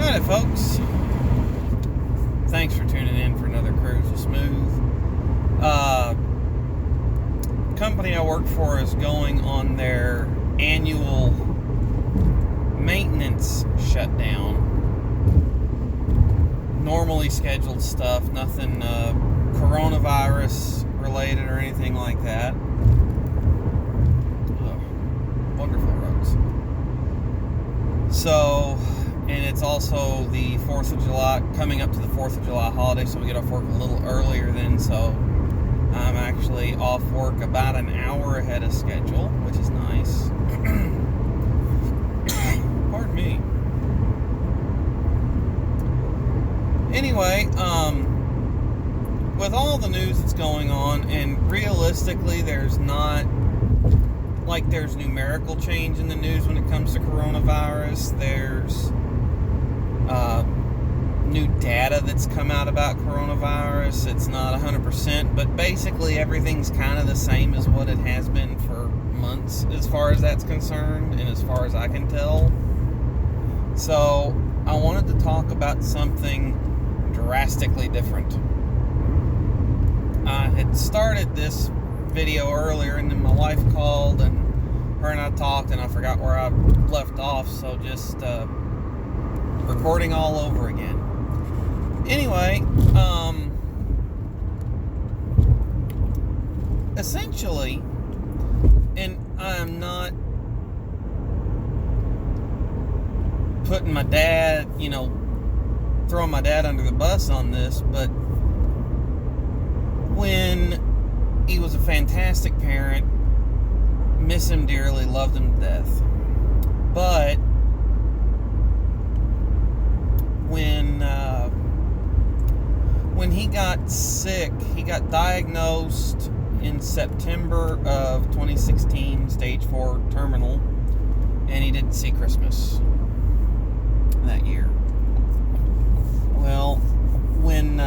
Alright, folks. Thanks for tuning in for another Cruise with Smooth. Company I work for is going on their annual maintenance shutdown. Normally scheduled stuff, nothing coronavirus related or anything like that. Wonderful roads. So, and it's also the 4th of July, coming up to the 4th of July holiday, so we get off work a little earlier then, so I'm actually off work about an hour ahead of schedule, which is nice. Pardon me. Anyway, with all the news that's going on, and realistically there's not like there's numerical change in the news when it comes to coronavirus. There's new data that's come out about coronavirus. It's not 100%, but basically everything's kind of the same as what it has been for months as far as that's concerned, and as far as I can tell. So I wanted to talk about something drastically different. I had started this video earlier, and then my wife called, and her and I talked, and I forgot where I left off, so just recording all over again. Anyway, essentially, and I'm not putting my dad, throwing my dad under the bus on this, but when he was a fantastic parent, miss him dearly, loved him to death. But when he got sick, he got diagnosed in September of 2016, stage 4 terminal, and he didn't see Christmas that year. Well, when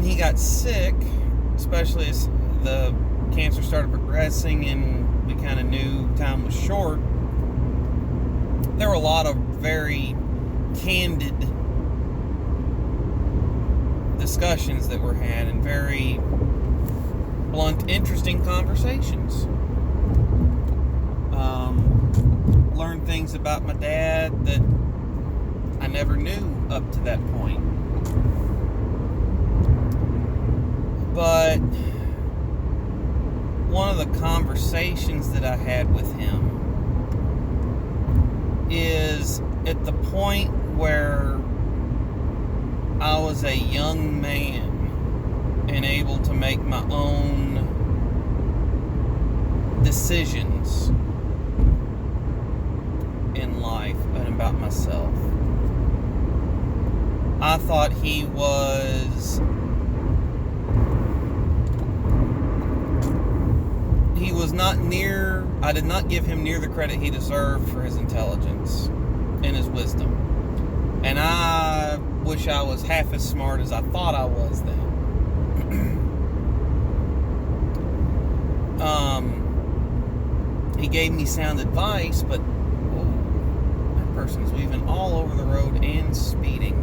he got sick, especially as the cancer started progressing and we kind of knew time was short, there were a lot of very candid discussions that were had and very blunt, interesting conversations. Learned things about my dad that I never knew up to that point. But one of the conversations that I had with him is at the point where I was a young man and able to make my own decisions in life and about myself. I thought he was not near, I did not give him near the credit he deserved for his intelligence and his wisdom. And I wish I was half as smart as I thought I was then. He gave me sound advice, but that person's weaving all over the road and speeding.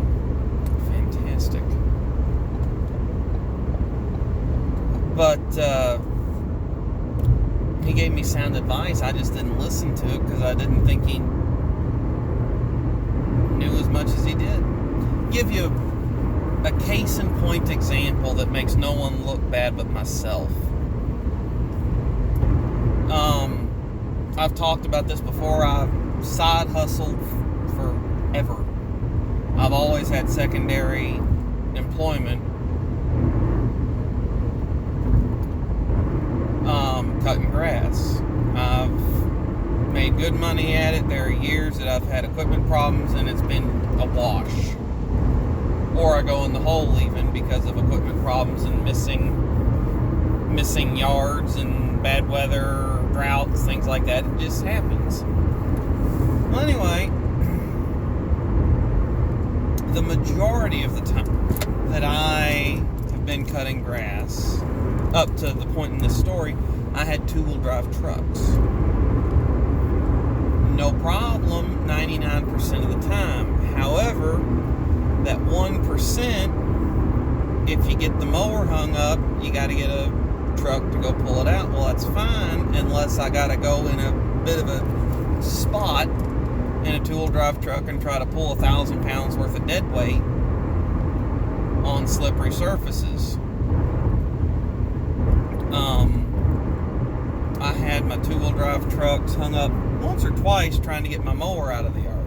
Fantastic. But he gave me sound advice. I just didn't listen to it because I didn't think he knew as much as he did. Give you a case in point example that makes no one look bad but myself. I've talked about this before. I've side hustled forever. I've always had secondary employment. Cutting grass. I've made good money at it. There are years that I've had equipment problems and it's been a wash. Or I go in the hole even because of equipment problems and missing yards and bad weather, droughts, things like that. It just happens. Well, anyway, the majority of the time that I have been cutting grass, up to the point in this story, I had two-wheel drive trucks. No problem 99% of the time. However, that 1%, if you get the mower hung up, you got to get a truck to go pull it out. Well, that's fine unless I got to go in a bit of a spot in a two-wheel drive truck and try to pull 1,000 pounds worth of dead weight on slippery surfaces. I had my two-wheel drive trucks hung up once or twice trying to get my mower out of the yard.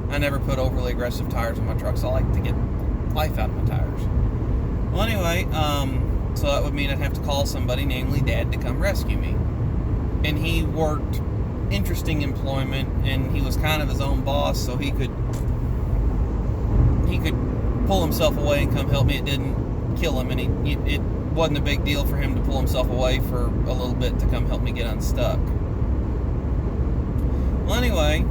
I never put overly aggressive tires on my trucks. I like to get life out of my tires. Well, anyway, so that would mean I'd have to call somebody, namely Dad, to come rescue me. And he worked interesting employment, and he was kind of his own boss, so he could pull himself away and come help me. It didn't kill him, and it wasn't a big deal for him to pull himself away for a little bit to come help me get unstuck. Well, anyway,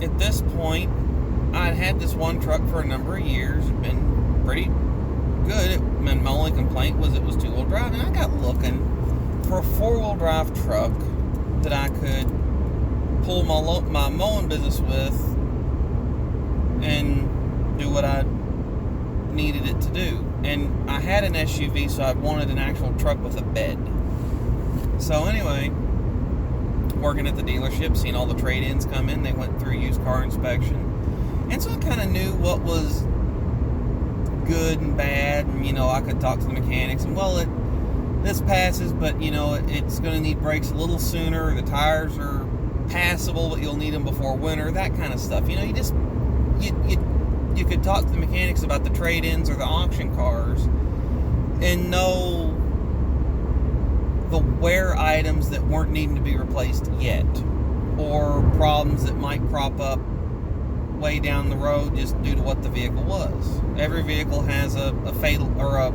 at this point, I'd had this one truck for a number of years. It'd been pretty good. My only complaint was it was two-wheel drive, and I got looking for a four-wheel drive truck that I could pull my mowing business with and do what I needed it to do. And I had an SUV, so I wanted an actual truck with a bed. So anyway, working at the dealership, seeing all the trade-ins come in, they went through used car inspection. And so I kind of knew what was good and bad, and, I could talk to the mechanics, and, this passes, but, it's going to need brakes a little sooner, the tires are passable, but you'll need them before winter, that kind of stuff. You could talk to the mechanics about the trade-ins or the auction cars and know the wear items that weren't needing to be replaced yet, or problems that might crop up way down the road just due to what the vehicle was. Every vehicle has a fatal or a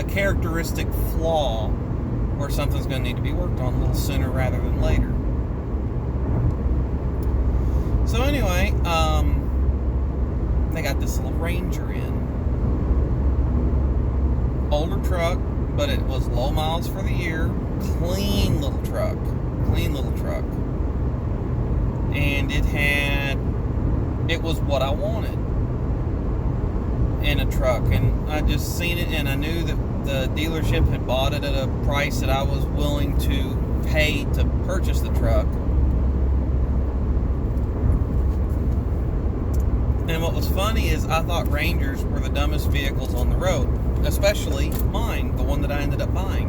characteristic flaw where something's going to need to be worked on a little sooner rather than later. So anyway, they got this little Ranger in. Older truck, but it was low miles for the year. Clean little truck. And it was what I wanted in a truck. And I just seen it, and I knew that the dealership had bought it at a price that I was willing to pay to purchase the truck. And what was funny is I thought Rangers were the dumbest vehicles on the road, especially mine, the one that I ended up buying.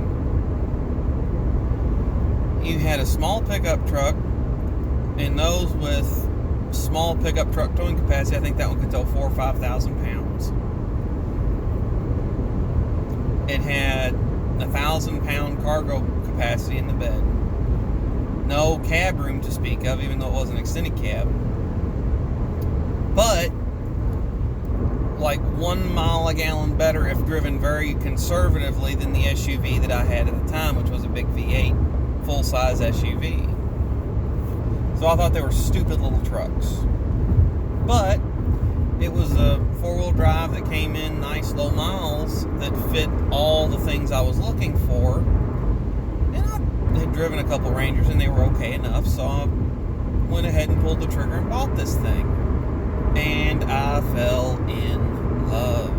You had a small pickup truck, and those with small pickup truck towing capacity, I think that one could tow 4,000 or 5,000 pounds. It had 1,000-pound cargo capacity in the bed. No cab room to speak of, even though it was an extended cab. But like 1 mile a gallon better if driven very conservatively than the SUV that I had at the time, which was a big V8 full-size SUV. So I thought they were stupid little trucks. But it was a four-wheel drive that came in nice low miles that fit all the things I was looking for. And I had driven a couple Rangers and they were okay enough, so I went ahead and pulled the trigger and bought this thing. And I fell in love.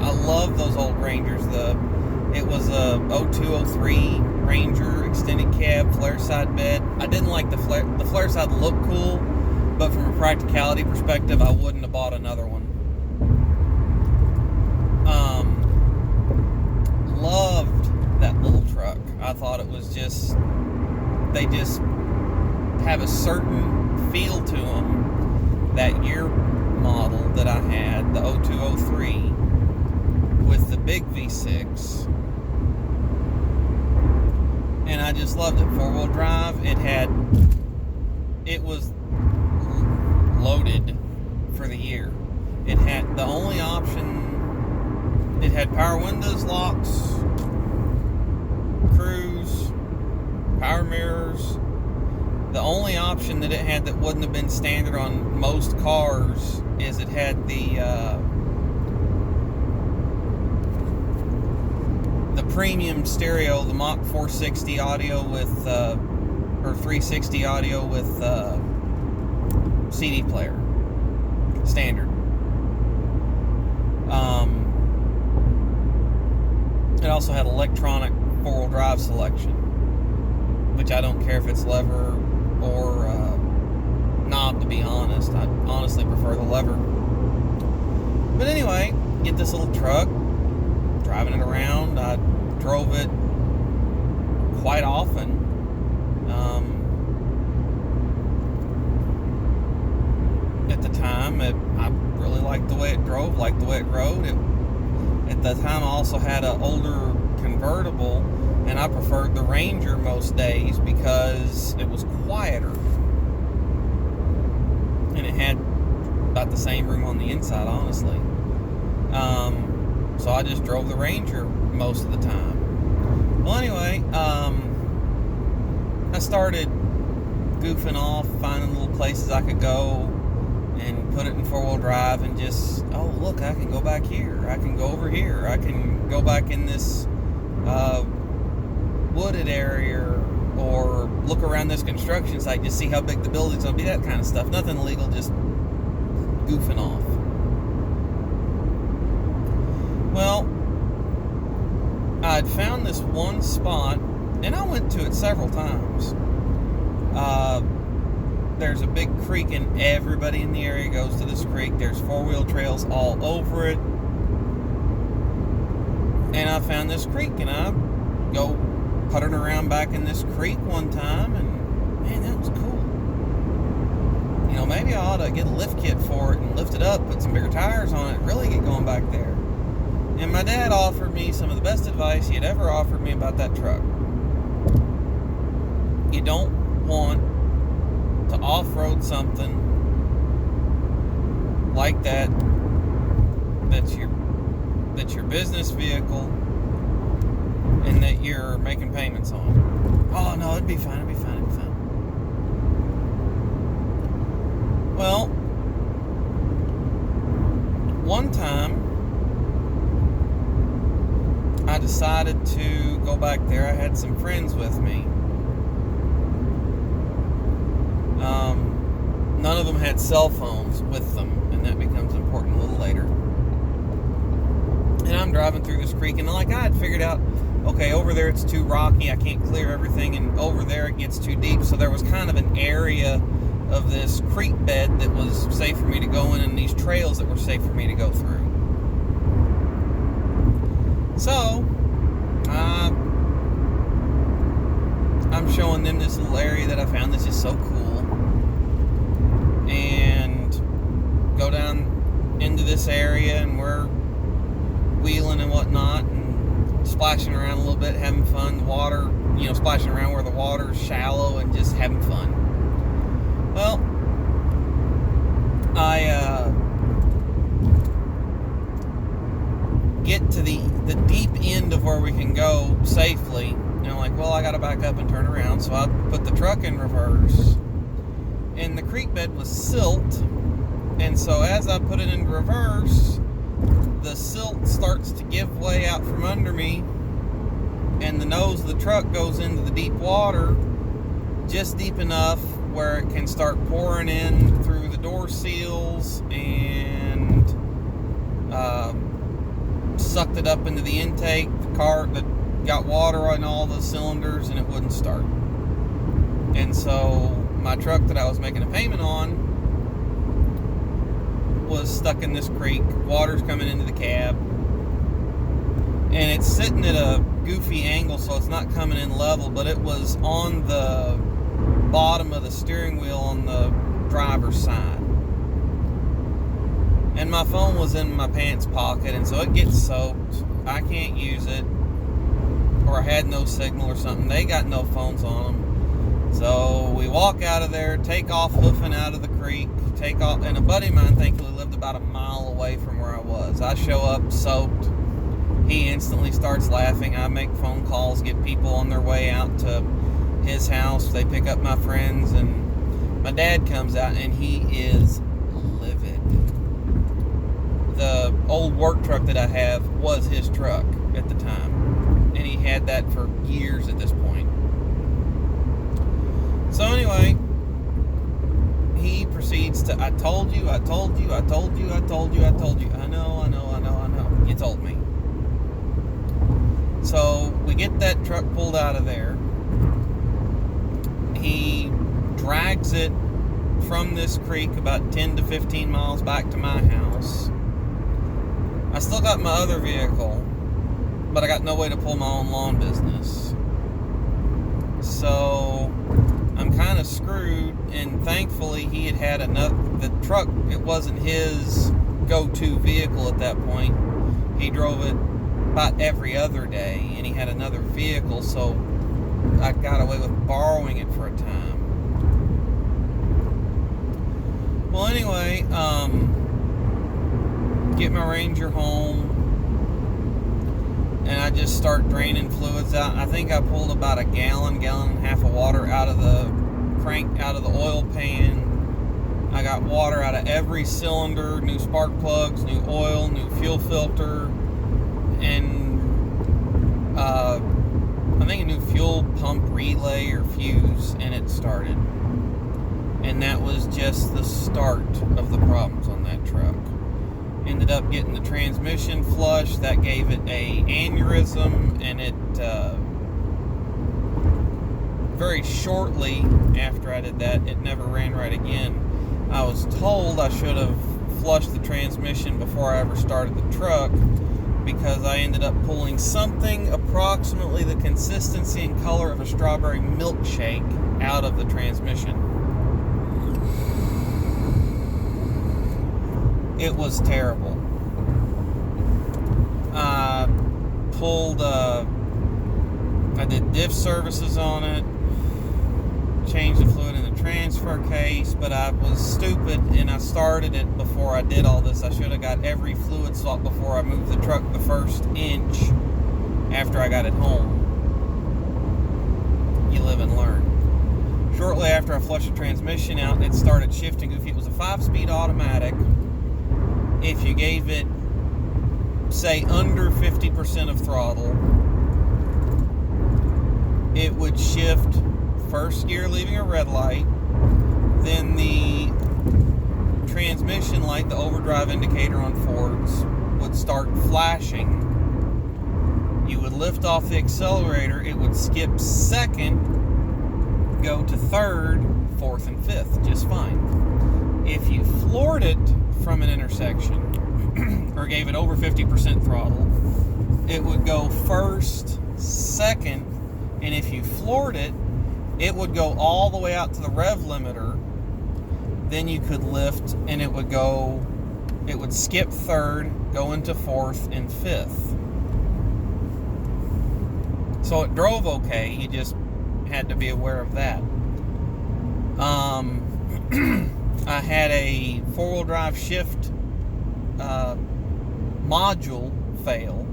I love those old Rangers. It was a 0203 Ranger extended cab, flare side bed. I didn't like the flare side looked cool, but from a practicality perspective, I wouldn't have bought another one. Loved that little truck. I thought it was they just have a certain feel to them. That year model that I had, the 0203, with the big V6, and I just loved it. Four-wheel drive. It was loaded for the year. It had the only option. It had power windows, locks, cruise, power mirrors. The only option that it had that wouldn't have been standard on most cars is it had the premium stereo, the Mach 460 audio with, or 360 audio with CD player, standard. It also had electronic four-wheel drive selection, which I don't care if it's lever or knob, to be honest. I honestly prefer the lever. But anyway, get this little truck, driving it around. I drove it quite often. At the time, I really liked the way it drove, liked the way it rode. At the time, I also had an older convertible, and I preferred the Ranger most days because it was quieter. And it had about the same room on the inside, honestly. So I just drove the Ranger most of the time. Well, anyway, I started goofing off, finding little places I could go and put it in four-wheel drive and just, oh, look, I can go back here. I can go over here. I can go back in this wooded area, or look around this construction site, just see how big the building's going to be, that kind of stuff. Nothing illegal, just goofing off. Well, I'd found this one spot, and I went to it several times. There's a big creek, and everybody in the area goes to this creek. There's four-wheel trails all over it. And I found this creek, and I go puttering around back in this creek one time, and man, that was cool. You know, maybe I ought to get a lift kit for it and lift it up, put some bigger tires on it, really get going back there. And my dad offered me some of the best advice he had ever offered me about that truck. You don't want to off-road something like that, that's your business vehicle, and that you're making payments on. Oh no, it'd be fine. Well, one time I decided to go back there. I had some friends with me. None of them had cell phones with them, and that becomes important a little later. And I'm driving through this creek, and like I had figured out, okay, over there it's too rocky, I can't clear everything, and over there it gets too deep. So there was kind of an area of this creek bed that was safe for me to go in, and these trails that were safe for me to go through. So I'm showing them this little area that I found that's just so cool, and go down into this area, and we're wheeling and whatnot, and splashing around a little bit, having fun. The water, splashing around where the water's shallow, and just having fun. Well, I get to the deep end of where we can go safely, and I'm like, well, I gotta back up and turn around, so I put the truck in reverse, and the creek bed was silt, and so as I put it in reverse, the silt starts to give way out from under me, and the nose of the truck goes into the deep water, just deep enough where it can start pouring in through the door seals, and sucked it up into the intake. The car that got water on all the cylinders, and it wouldn't start. And so my truck that I was making a payment on was stuck in this creek. Water's coming into the cab, and it's sitting at a goofy angle, so it's not coming in level, but it was on the bottom of the steering wheel on the driver's side. And my phone was in my pants pocket, and so it gets soaked. I can't use it, or I had no signal or something. They got no phones on them. So we walk out of there, take off hoofing out of the creek, take off, and a buddy of mine thankfully lived about a mile away from where I was. I show up soaked. He instantly starts laughing. I make phone calls, get people on their way out to his house. They pick up my friends, and my dad comes out, and he is livid. The old work truck that I have was his truck at the time, and he had that for years at this point. So anyway, he proceeds to, I told you. I know. You told me. So we get that truck pulled out of there. He drags it from this creek about 10 to 15 miles back to my house. I still got my other vehicle, but I got no way to pull my own lawn business. So I'm kind of screwed, and thankfully he had the truck, it wasn't his go-to vehicle at that point. He drove it about every other day, and he had another vehicle, so I got away with borrowing it for a time. Well, anyway, get my Ranger home, and I just start draining fluids out. I think I pulled about a gallon and a half of water out of the oil pan. I got water out of every cylinder, new spark plugs, new oil, new fuel filter, and I think a new fuel pump relay or fuse, and it started. And that was just the start of the problems on that truck. Ended up getting the transmission flushed. That gave it a aneurysm, and it very shortly after I did that, it never ran right again. I was told I should have flushed the transmission before I ever started the truck, because I ended up pulling something approximately the consistency and color of a strawberry milkshake out of the transmission. It was terrible. I did diff services on it, changed the fluid in the transfer case, but I was stupid and I started it before I did all this. I should have got every fluid swap before I moved the truck the first inch after I got it home. You live and learn. Shortly after I flushed the transmission out, it started shifting goofy. It was a 5-speed automatic. If you gave it, say, under 50% of throttle, it would shift first gear leaving a red light, then the transmission light, the overdrive indicator on Fords, would start flashing. You would lift off the accelerator, it would skip second, go to third, fourth, and fifth, just fine. If you floored it from an intersection, or gave it over 50% throttle, it would go first, second, and if you floored it, it would go all the way out to the rev limiter. Then you could lift, and it would skip third, go into fourth and fifth. So it drove okay, you just had to be aware of that. I had a four-wheel drive shift module fail.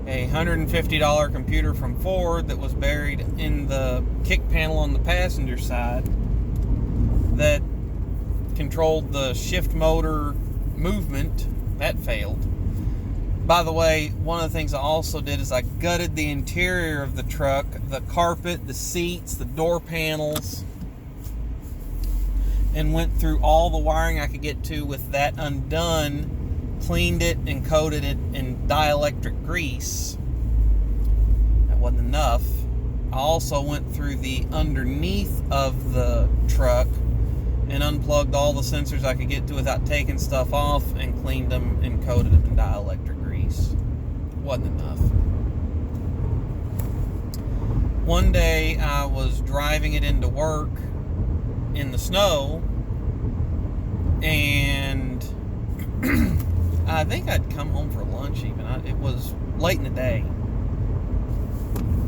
A $150 computer from Ford that was buried in the kick panel on the passenger side that controlled the shift motor movement. That failed. By the way, one of the things I also did is I gutted the interior of the truck, the carpet, the seats, the door panels, and went through all the wiring I could get to with that undone, cleaned it and coated it in dielectric grease. That wasn't enough. I also went through the underneath of the truck and unplugged all the sensors I could get to without taking stuff off and cleaned them and coated them in dielectric grease. Wasn't enough. One day I was driving it into work in the snow, and I think I'd come home for lunch even. It was late in the day.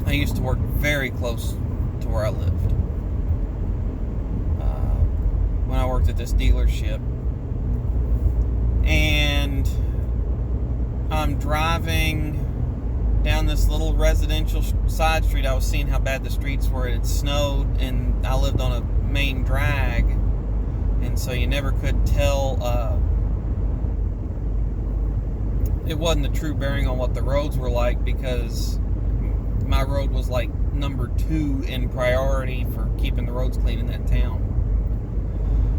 I used to work very close to where I lived when I worked at this dealership. And I'm driving down this little residential side street. I was seeing how bad the streets were. It had snowed, and I lived on a main drag, and so you never could tell. It wasn't a true bearing on what the roads were like, because my road was like number 2 in priority for keeping the roads clean in that town.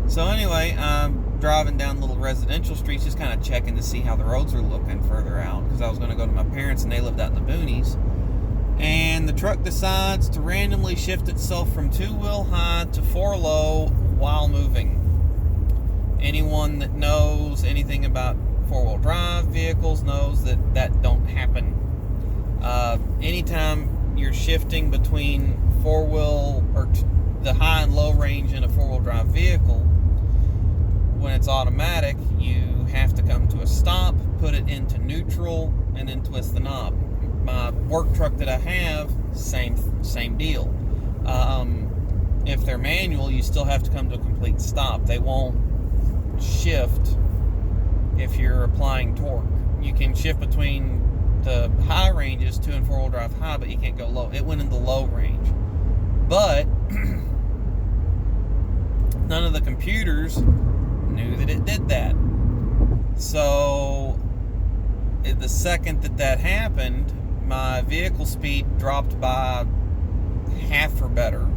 So anyway, I'm driving down little residential streets, just kind of checking to see how the roads are looking further out, because I was going to go to my parents and they lived out in the boonies. And the truck decides to randomly shift itself from 2-wheel high to 4-low while moving. Anyone that knows anything about 4-wheel drive vehicles knows that that don't happen. Anytime you're shifting between 4-wheel or the high and low range in a 4-wheel drive vehicle, when it's automatic, you have to come to a stop, put it into neutral, and then twist the knob. My work truck that I have, same deal. If they're manual, you still have to come to a complete stop. They won't shift if you're applying torque. You can shift between the high ranges, 2 and 4-wheel drive high, but you can't go low. It went in the low range. But none of the computers knew that it did that. So the second that happened, my vehicle speed dropped by half or better.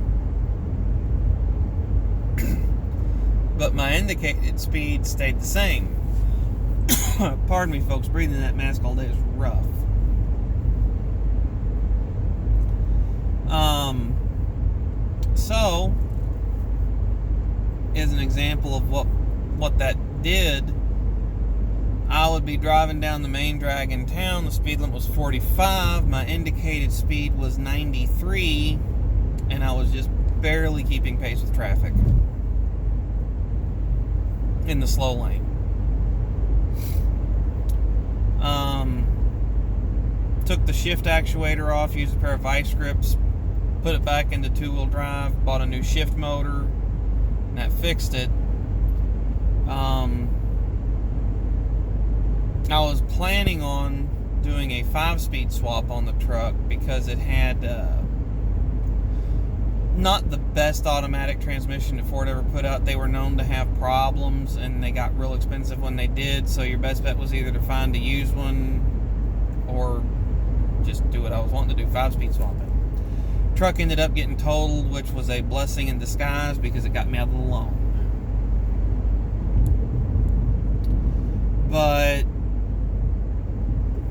But my indicated speed stayed the same. Pardon me, folks, breathing in that mask all day is rough. So, as an example of what that did, I would be driving down the main drag in town. The speed limit was 45. My indicated speed was 93, and I was just barely keeping pace with traffic in the slow lane. Took the shift actuator off, used a pair of vice grips, put it back into 2-wheel drive, bought a new shift motor, and that fixed it. I was planning on doing a 5-speed swap on the truck because it had not the best automatic transmission that Ford ever put out. They were known to have problems, and they got real expensive when they did, so your best bet was either to find a used one or just do what I was wanting to do, 5-speed swapping. Truck ended up getting totaled, which was a blessing in disguise because it got me out of the loan. But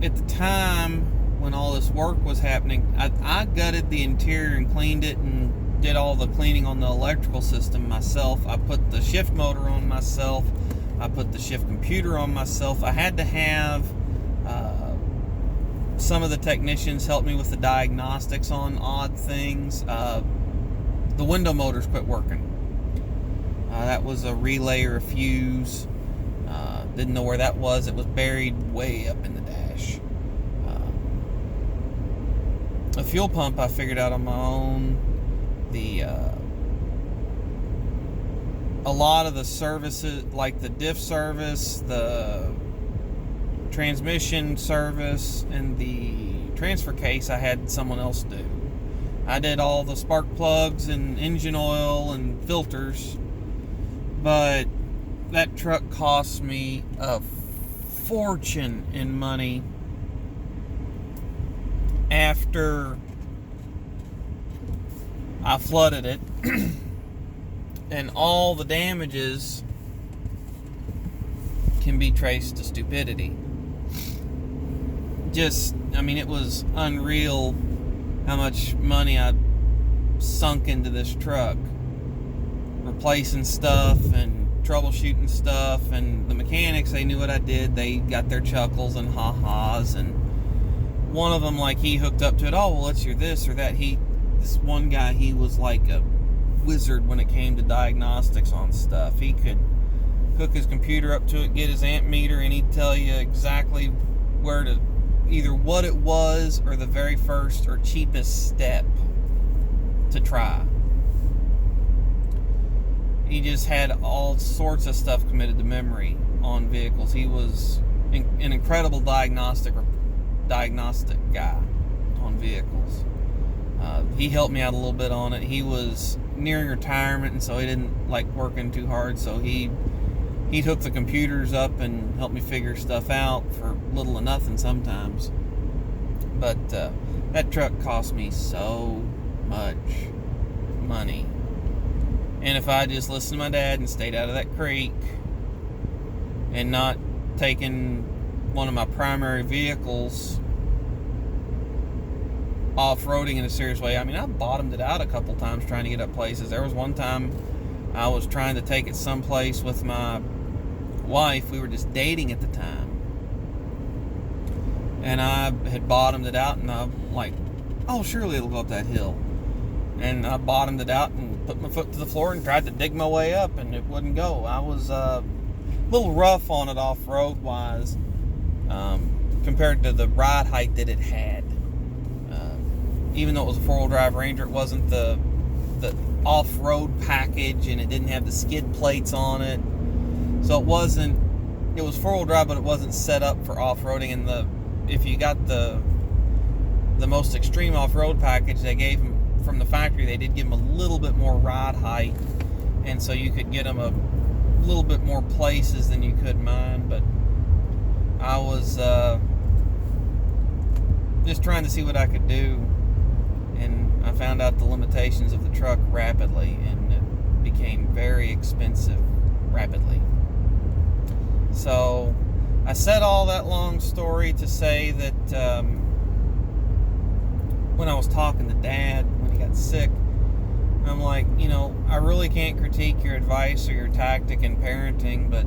at the time when all this work was happening, I gutted the interior and cleaned it and did all the cleaning on the electrical system myself. I put the shift motor on myself. I put the shift computer on myself. I had to have some of the technicians help me with the diagnostics on odd things. The window motors quit working. That was a relay or a fuse. Didn't know where that was. It was buried way up in the dash. A fuel pump I figured out on my own. A lot of the services, like the diff service, the transmission service, and the transfer case, I had someone else do. I did all the spark plugs and engine oil and filters, but that truck cost me a fortune in money after I flooded it. And all the damages can be traced to stupidity. It was unreal how much money I sunk into this truck, replacing stuff and troubleshooting stuff, and the mechanics, they knew what I did. They got their chuckles and ha-has, and one of them, he hooked up to it. Oh, well, it's your this or that. This one guy, he was like a wizard when it came to diagnostics on stuff. He could hook his computer up to it, get his amp meter, and he'd tell you exactly where to, either what it was or the very first or cheapest step to try. He just had all sorts of stuff committed to memory on vehicles. He was an incredible diagnostic guy on vehicles. He helped me out a little bit on it. He was nearing retirement, and so he didn't like working too hard, so he'd hook the computers up and help me figure stuff out for little or nothing sometimes. But That truck cost me so much money. And if I just listened to my dad and stayed out of that creek and not taken one of my primary vehicles off-roading in a serious way, I mean, I bottomed it out a couple times trying to get up places. There was one time I was trying to take it someplace with my wife. We were just dating at the time. And I had bottomed it out, and I'm like, oh, surely it'll go up that hill. And I bottomed it out and put my foot to the floor and tried to dig my way up, and it wouldn't go. I was a little rough on it off-road wise compared to the ride height that it had. Even though it was a four-wheel drive Ranger, it wasn't the off-road package, and it didn't have the skid plates on it. So it was four-wheel drive, but it wasn't set up for off-roading. And if you got the most extreme off-road package they gave them from the factory, they did give them a little bit more ride height, and so you could get them a little bit more places than you could mine. But I was just trying to see what I could do, and I found out the limitations of the truck rapidly, and it became very expensive rapidly. So I said all that long story to say that when I was talking to Dad when he got sick, I'm like, I really can't critique your advice or your tactic in parenting, but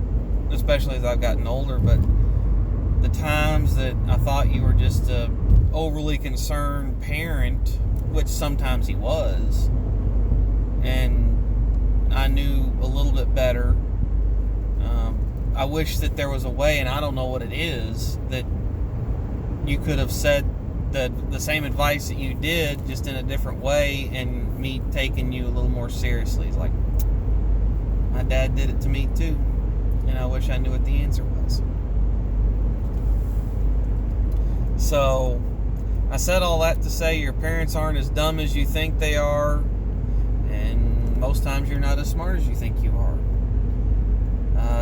especially as I've gotten older, but the times that I thought you were just a overly concerned parent, which sometimes he was, and I knew a little bit better. I wish that there was a way, and I don't know what it is, that you could have said the same advice that you did, just in a different way, and me taking you a little more seriously. It's like, my dad did it to me too, and I wish I knew what the answer was. So I said all that to say your parents aren't as dumb as you think they are, and most times you're not as smart as you think you are.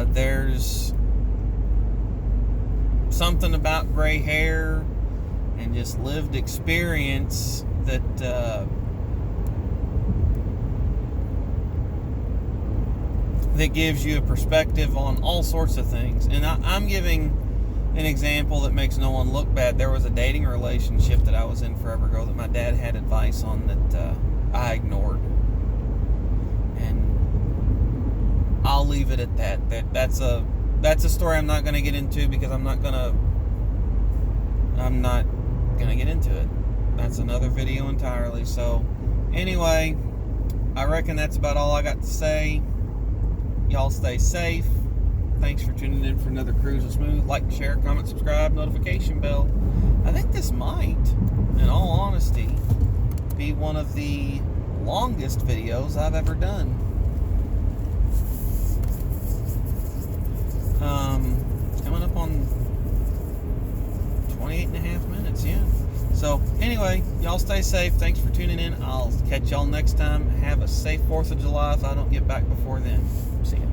There's something about gray hair and just lived experience that that gives you a perspective on all sorts of things. And I'm giving an example that makes no one look bad. There was a dating relationship that I was in forever ago that my dad had advice on that I ignored. And I'll leave it at that. That's a story I'm not going to get into, because I'm not going to get into it. That's another video entirely. So anyway, I reckon that's about all I got to say. Y'all stay safe. Thanks for tuning in for another Cruise with Smooth. Like, share, comment, subscribe, notification bell. I think this might, in all honesty, be one of the longest videos I've ever done. Coming up on 28 and a half minutes, yeah. So anyway, y'all stay safe. Thanks for tuning in. I'll catch y'all next time. Have a safe 4th of July if I don't get back before then. See ya.